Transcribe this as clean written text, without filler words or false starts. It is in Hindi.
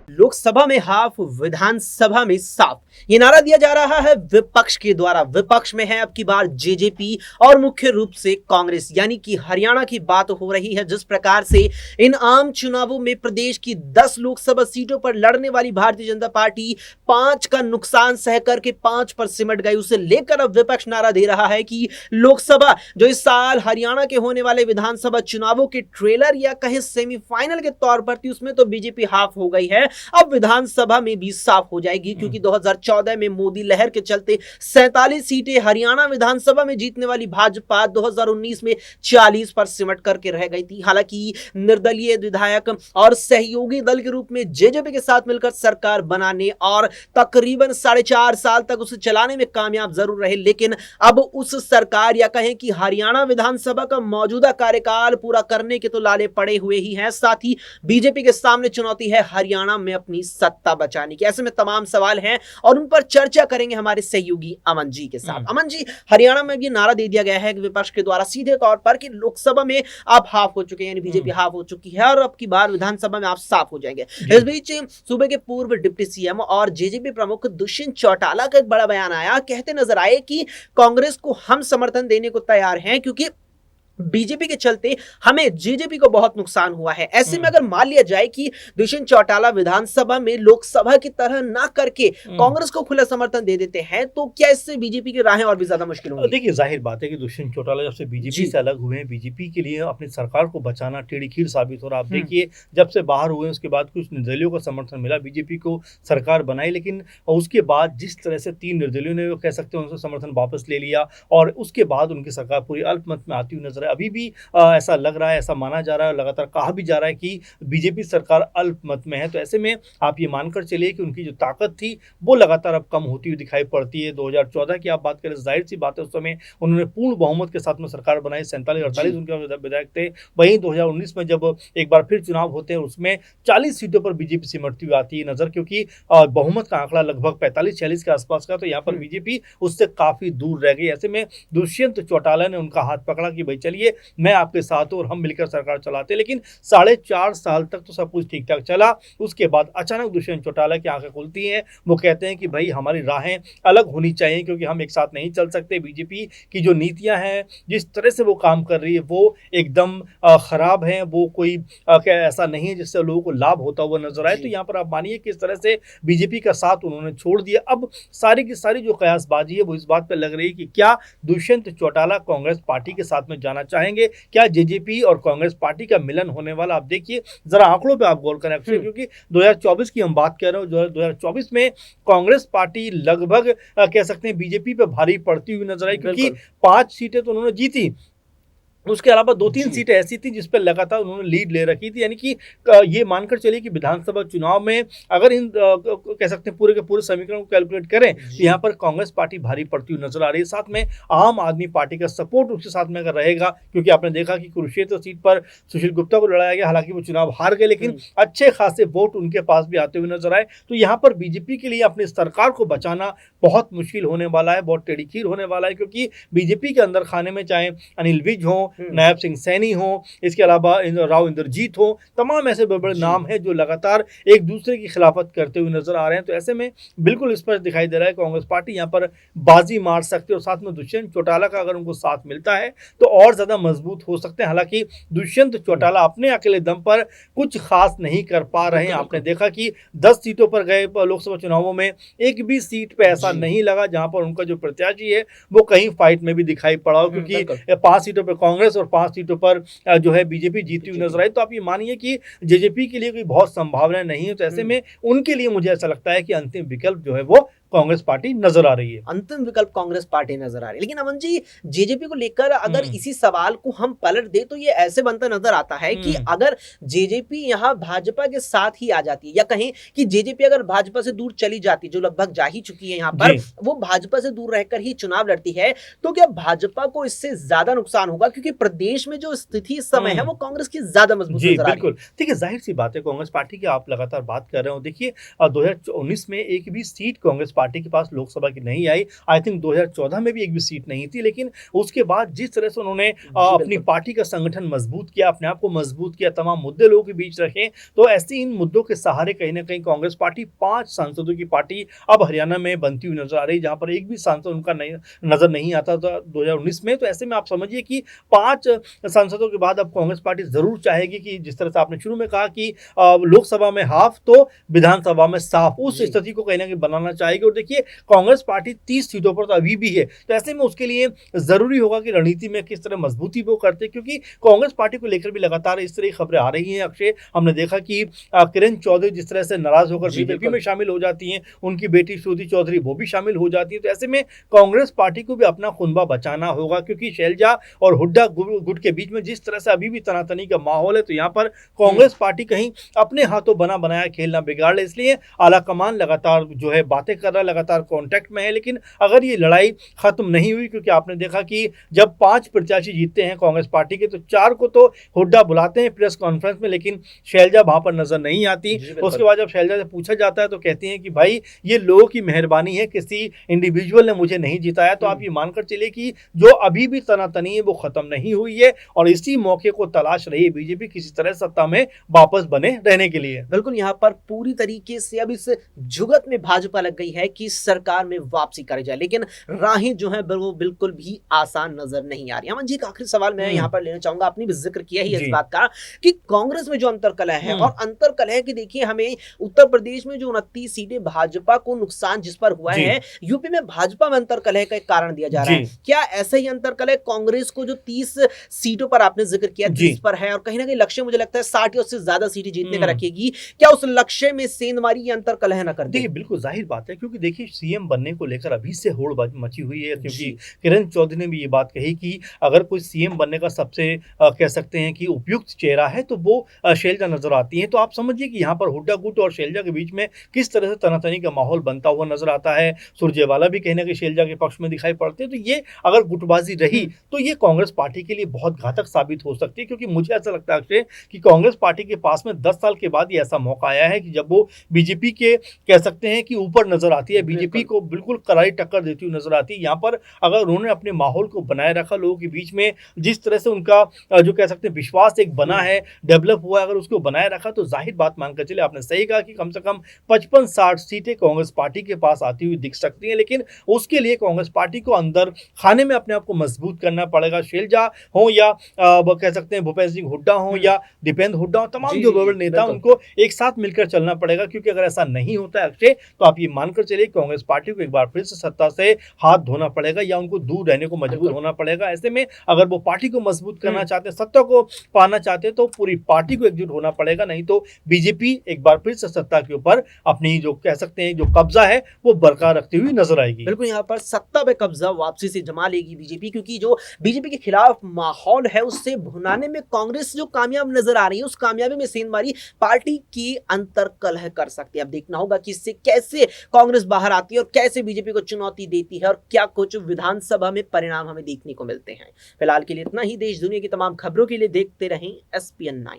लोकसभा में हाफ, विधानसभा में साफ, ये नारा दिया जा रहा है विपक्ष के द्वारा। विपक्ष में है अब की बार जेजेपी और मुख्य रूप से कांग्रेस, यानी कि हरियाणा की बात हो रही है। जिस प्रकार से इन आम चुनावों में प्रदेश की 10 लोकसभा सीटों पर लड़ने वाली भारतीय जनता पार्टी 5 का नुकसान सहकर के 5 पर सिमट गई, उसे लेकर अब विपक्ष नारा दे रहा है कि लोकसभा जो इस साल हरियाणा के होने वाले विधानसभा चुनावों के ट्रेलर या कहे सेमीफाइनल के तौर पर थी, उसमें तो बीजेपी हाफ हो गई है, अब विधानसभा में भी साफ हो जाएगी। क्योंकि 2014 में मोदी लहर के चलते 47 सीटें हरियाणा विधानसभा में जीतने वाली भाजपा 2019 में 40 पर सिमट करके रह गई थी। हालांकि निर्दलीय विधायक और सहयोगी दल के रूप में जेजेपी के साथ मिलकर सरकार बनाने और तकरीबन 4.5 साल तक उसे चलाने में कामयाब जरूर रहे, लेकिन अब उस सरकार या कहें कि हरियाणा विधानसभा का मौजूदा कार्यकाल पूरा करने के तो लाले पड़े हुए ही हैं, साथ ही बीजेपी के सामने चुनौती है हरियाणा में अपनी सत्ता बचाने की। ऐसे में तमाम सवाल हैं और उन पर चर्चा करेंगे हमारे सहयोगी अमन जी के साथ। अमन जी, हरियाणा में ये नारा दे दिया गया है कि विपक्ष के द्वारा सीधे तौर पर कि लोकसभा में आप हाफ हो चुके हैं, यानी बीजेपी हाफ हो चुकी है और अब की बार विधानसभा में आप साफ हो जाएंगे। इस बीच सूबे के पूर्व डिप्टी सीएम और जेजेपी प्रमुख दुष्यंत चौटाला का एक बड़ा बयान आया। कहते नजर आए कि कांग्रेस को हम समर्थन देने को तैयार हैं क्योंकि बीजेपी के चलते हमें जेजेपी को बहुत नुकसान हुआ है। ऐसे में अगर मान लिया जाए कि दुष्यंत चौटाला विधानसभा में लोकसभा की तरह ना करके कांग्रेस को खुला समर्थन दे देते हैं, तो क्या इससे बीजेपी की राहें और भी ज्यादा मुश्किल होंगी? देखिए, जाहिर बात है कि दुष्यंत चौटाला जब से बीजेपी से अलग हुए हैं, बीजेपी के लिए अपनी सरकार को बचाना टेढ़ी खीर साबित हो रहा। आप देखिए, जब से बाहर हुए उसके बाद कुछ निर्दलियों का समर्थन मिला, बीजेपी को सरकार बनाई, लेकिन उसके बाद जिस तरह से 3 निर्दलियों ने कह सकते हैं उनसे समर्थन वापस ले लिया और उसके बाद उनकी सरकार पूरी अल्पमत में आती हुई नजर है। अभी भी ऐसा लग रहा है, ऐसा माना जा रहा है, लगातार कहा भी जा रहा है कि बीजेपी सरकार अल्पमत में है। तो ऐसे में आप ये मानकर चलिए कि उनकी जो ताकत थी वो लगातार अब कम होती हुई दिखाई पड़ती है। 2014 की आप बात करें, जाहिर सी बात है उस समय उन्होंने पूर्ण बहुमत के साथ में सरकार बनाई, 47-48 उनके विधायक थे। वहीं 2019 में जब एक बार फिर चुनाव होते हैं उसमें 40 सीटों पर बीजेपी सिमटती हुई आती है नजर, क्योंकि बहुमत का आंकड़ा लगभग 45-46 के आसपास का, तो यहाँ पर बीजेपी उससे काफी दूर रह गई। ऐसे में दुष्यंत चौटाला ने उनका हाथ पकड़ा कि भाई चलिए मैं आपके साथ हूं और हम मिलकर सरकार चलाते। लेकिन 4.5 साल तक तो सब कुछ ठीक ठाक चला। उसके बाद अचानक दुष्यंत चौटाला की आंखें खुलती हैं, वो कहते हैं कि भाई हमारी राहें अलग होनी चाहिए क्योंकि हम एक साथ नहीं चल सकते। बीजेपी की जो नीतियां हैं, जिस तरह से वो काम कर रही है, वो एकदम खराब है। वो कोई क्या ऐसा नहीं है जिससे लोगों को लाभ होता हुआ नजर आए। तो यहाँ पर आप मानिए किस तरह से बीजेपी का साथ उन्होंने छोड़ दिया। अब सारी की सारी जो कयासबाजी है वो इस बात पर लग रही है कि क्या दुष्यंत चौटाला कांग्रेस पार्टी के साथ में जाना चाहेंगे, क्या जेजेपी और कांग्रेस पार्टी का मिलन होने वाला। आप देखिए जरा आंकड़ों पे आप गौर करें अक्सर, क्योंकि 2024 की हम बात कर रहे हो, 2024 में कांग्रेस पार्टी लगभग कह सकते हैं बीजेपी पे भारी पड़ती हुई नजर आई, क्योंकि 5 सीटें तो उन्होंने जीती, उसके अलावा 2-3 सीटें ऐसी थी जिस पर लगातार उन्होंने लीड ले रखी थी। यानी कि ये मानकर चलिए कि विधानसभा चुनाव में अगर इन कह सकते हैं पूरे के पूरे समीकरण को कैलकुलेट करें तो यहाँ पर कांग्रेस पार्टी भारी पड़ती हुई नजर आ रही है। साथ में आम आदमी पार्टी का सपोर्ट उसके साथ में अगर रहेगा, क्योंकि आपने देखा कि कुरुक्षेत्र सीट पर सुशील गुप्ता को लड़ाया गया, हालांकि वो चुनाव हार गए, लेकिन अच्छे खासे वोट उनके पास भी आते हुए नजर आए। तो यहाँ पर बीजेपी के लिए अपनी सरकार को बचाना बहुत मुश्किल होने वाला है, बहुत टेढ़ी खीर होने वाला है, क्योंकि बीजेपी के अंदर खाने में चाहे अनिल विज हो, नायब सिंह सैनी हो, इसके अलावा राव इंद्रजीत हो, तमाम ऐसे बड़े बड़े नाम हैं जो लगातार एक दूसरे की खिलाफत करते हुए नजर आ रहे हैं। तो ऐसे में बिल्कुल स्पष्ट दिखाई दे रहा है कांग्रेस पार्टी यहाँ पर बाजी मार सकती है और साथ में दुष्यंत चौटाला का अगर उनको साथ मिलता है तो और ज्यादा मजबूत हो सकते हैं। हालांकि दुष्यंत चौटाला अपने अकेले दम पर कुछ खास नहीं कर पा रहे हैं। आपने देखा कि 10 सीटों पर गए लोकसभा चुनावों में एक भी सीट पे ऐसा नहीं लगा जहां पर उनका जो प्रत्याशी है वो कहीं फाइट में भी दिखाई पड़ा हो, क्योंकि 5 सीटों पर कांग्रेस और 5 सीटों पर जो है बीजेपी जीती हुई नजर आई। तो आप ये मानिए कि जेजेपी के लिए कोई बहुत संभावना नहीं है। तो ऐसे में उनके लिए मुझे ऐसा लगता है कि अंतिम विकल्प जो है वो कांग्रेस पार्टी नजर आ रही है। अंतिम विकल्प कांग्रेस पार्टी नजर आ रही है। लेकिन अमन जी, जेजेपी को लेकर अगर इसी सवाल को हम पलट दे तो ये ऐसे बनता नजर आता है कि अगर जेजेपी यहाँ भाजपा के साथ ही आ जाती है, या कहें कि जेजेपी अगर भाजपा से दूर चली जाती, जो लगभग जा ही चुकी है यहाँ पर, वो भाजपा से दूर रहकर ही चुनाव लड़ती है, तो क्या भाजपा को इससे ज्यादा नुकसान होगा? क्योंकि प्रदेश में जो स्थिति इस समय है वो कांग्रेस की ज्यादा मजबूत नजर आ रही है। बिल्कुल, देखिए जाहिर सी बात है कांग्रेस पार्टी की आप लगातार बात कर रहे हो। देखिए 2019 में एक भी सीट कांग्रेस पार्टी के पास लोकसभा की नहीं आई। आई थिंक 2014 में भी एक भी सीट नहीं थी, लेकिन उसके बाद जिस तरह से उन्होंने अपनी पार्टी का संगठन मजबूत किया, अपने आप को मजबूत किया, तमाम मुद्दे लोगों के बीच रखे, तो ऐसे इन मुद्दों के सहारे कहीं ना कहीं कांग्रेस पार्टी 5 सांसदों की पार्टी अब हरियाणा में बनती हुई नजर आ रही है, जहां पर एक भी सांसद उनका नजर नहीं आता था 2019 में। तो ऐसे में आप समझिए कि 5 सांसदों के बाद अब कांग्रेस पार्टी जरूर चाहेगी कि जिस तरह से आपने शुरू में कहा कि लोकसभा में हाफ तो विधानसभा में साफ, उस स्थिति को कहीं ना कहीं बनाना चाहेगी। और देखिए कांग्रेस पार्टी 30 सीटों पर तो अभी भी है, तो ऐसे में उसके लिए जरूरी होगा कि रणनीति में किस तरह मजबूती वो करते, क्योंकि कांग्रेस पार्टी को लेकर भी लगातार इस तरह की खबरें आ रही हैं। अक्षय, हमने देखा कि किरण चौधरी जिस तरह से नाराज होकर बीजेपी में शामिल हो जाती हैं, उनकी बेटी श्रुति चौधरी वो भी शामिल हो जाती है। तो ऐसे में कांग्रेस पार्टी को भी अपना खुनबा बचाना होगा, क्योंकि शैलजा और हुड्डा गुट के बीच में जिस तरह से अभी भी तनातनी का माहौल है, तो यहाँ पर कांग्रेस पार्टी कहीं अपने हाथों बना बनाया खेल ना बिगाड़ ले, इसलिए आला कमान लगातार जो है बातें कर रहा है, लगातार कांटेक्ट में है। लेकिन अगर ये लड़ाई खत्म नहीं हुई, क्योंकि आपने देखा कि जब 5 प्रत्याशी जीतते हैं कांग्रेस पार्टी के, तो 4 को तो हुड्डा बुलाते हैं प्रेस कॉन्फ्रेंस में, लेकिन शैलजा वहां पर नजर नहीं आती। उसके बाद जब शैलजा से पूछा जाता है तो कहती हैं कि भाई ये लोगों की मेहरबानी है, किसी इंडिविजुअल ने मुझे नहीं जिताया। तो आप ये मानकर चलिए कि जो अभी भी तनातनी है वो खत्म नहीं हुई है, और इसी मौके को तलाश रही है बीजेपी किसी तरह सत्ता में वापस बने रहने के लिए। बिल्कुल, यहाँ पर पूरी तरीके से अब इस जुगत में भाजपा लग गई है कि सरकार में वापसी करे जाए, लेकिन राहें जो है वो बिल्कुल भी आसान नजर नहीं आ रही। अमन जी, एक आखिरी सवाल मैं यहाँ पर लेना चाहूंगा, आपने भी जिक्र किया ही इस बात का कि कांग्रेस में जो अंतरकलह है, और अंतरकलह की देखिए हमें उत्तर प्रदेश में जो 29 सीटें भाजपा को नुकसान जिस पर हुआ है, यूपी में भाजपा में अंतरकलह का एक कारण दिया जा रहा है। क्या ऐसा ही अंतरकलह कांग्रेस को जो 30 सीटों पर आपने जिक्र किया 30 पर है, और कहीं ना कहीं लक्ष्य मुझे लगता है 60 या उससे ज्यादा सीटें जीतने का रखेगी, क्या उस लक्ष्य में सेंधमारी या अंतरकलह न कर दे? देखिए बिल्कुल जाहिर बात है, क्योंकि देखिए सीएम बनने को लेकर अभी से होड़ मची हुई है, क्योंकि किरण चौधरी ने भी ये बात कही कि अगर कोई सीएम बनने का सबसे कह सकते हैं कि उपयुक्त चेहरा है तो वो शैलजा नजर आती है। तो आप समझिए कि यहाँ पर हुड्डा गुट और शैलजा के बीच में किस तरह से तनातनी का माहौल बनता हुआ नजर आता है। सुरजेवाला भी कहीं ना कहीं शैलजा के पक्ष में दिखाई पड़ते हैं। तो ये अगर गुटबाजी रही तो ये कांग्रेस पार्टी के लिए बहुत घातक साबित हो सकती है, क्योंकि मुझे ऐसा लगता है कि कांग्रेस पार्टी के पास में 10 साल के बाद ये ऐसा मौका आया है कि जब वो बीजेपी के कह सकते हैं कि ऊपर नजर आती है, बीजेपी को बिल्कुल करारी टक्कर देती हुई नजर आती है। यहाँ पर अगर उन्होंने अपने माहौल को बनाए रखा, लोगों के बीच में जिस तरह से उनका जो कह सकते हैं विश्वास एक बना है, डेवलप हुआ है, अगर उसको बनाए रखा तो जाहिर बात मानकर चले, आपने सही कहा कि कम से कम 55-60 सीटें कांग्रेस पार्टी के पास आती हुई दिख सकती हैं। लेकिन उसके लिए कांग्रेस पार्टी को अंदर खाने में अपने आप को मजबूत करना पड़ेगा। शैलजा हो या कह सकते हैं भूपेंद्र सिंह हुड्डा हो या दीपेंद्र हुड्डा हो, तमाम जो बड़े नेता उनको एक साथ मिलकर चलना पड़ेगा, क्योंकि अगर ऐसा नहीं होता है अक्षय, तो आप ये मानकर चलिए कांग्रेस पार्टी को एक बार फिर से सत्ता से हाथ धोना पड़ेगा या उनको दूर रहने को मजबूर होना पड़ेगा। ऐसे में अगर वो पार्टी को मजबूत करना चाहते हैं, सत्ता को पाना चाहते हैं, तो पूरी पार्टी को एकजुट होना पड़ेगा, नहीं तो बीजेपी एक बार फिर से सत्ता के ऊपर अपनी जो कह सकते हैं जो कब्जा है वो बरकरार रखती हुई नजर आएगी। बिल्कुल, यहाँ पर सत्ता पे कब्जा वापसी से जमा लेगी बीजेपी, क्योंकि जो बीजेपी के खिलाफ माहौल है उससे भुनाने में कांग्रेस जो कामयाब नजर आ रही है, उस कामयाबी में सेंधमारी पार्टी की अंतरकलह कर सकती है। अब देखना होगा कि इससे कैसे कांग्रेस बाहर आती है और कैसे बीजेपी को चुनौती देती है, और क्या कुछ विधानसभा में परिणाम हमें देखने को मिलते हैं। फिलहाल के लिए इतना ही। देश दुनिया की तमाम खबरों के लिए देखते रहें SPN9।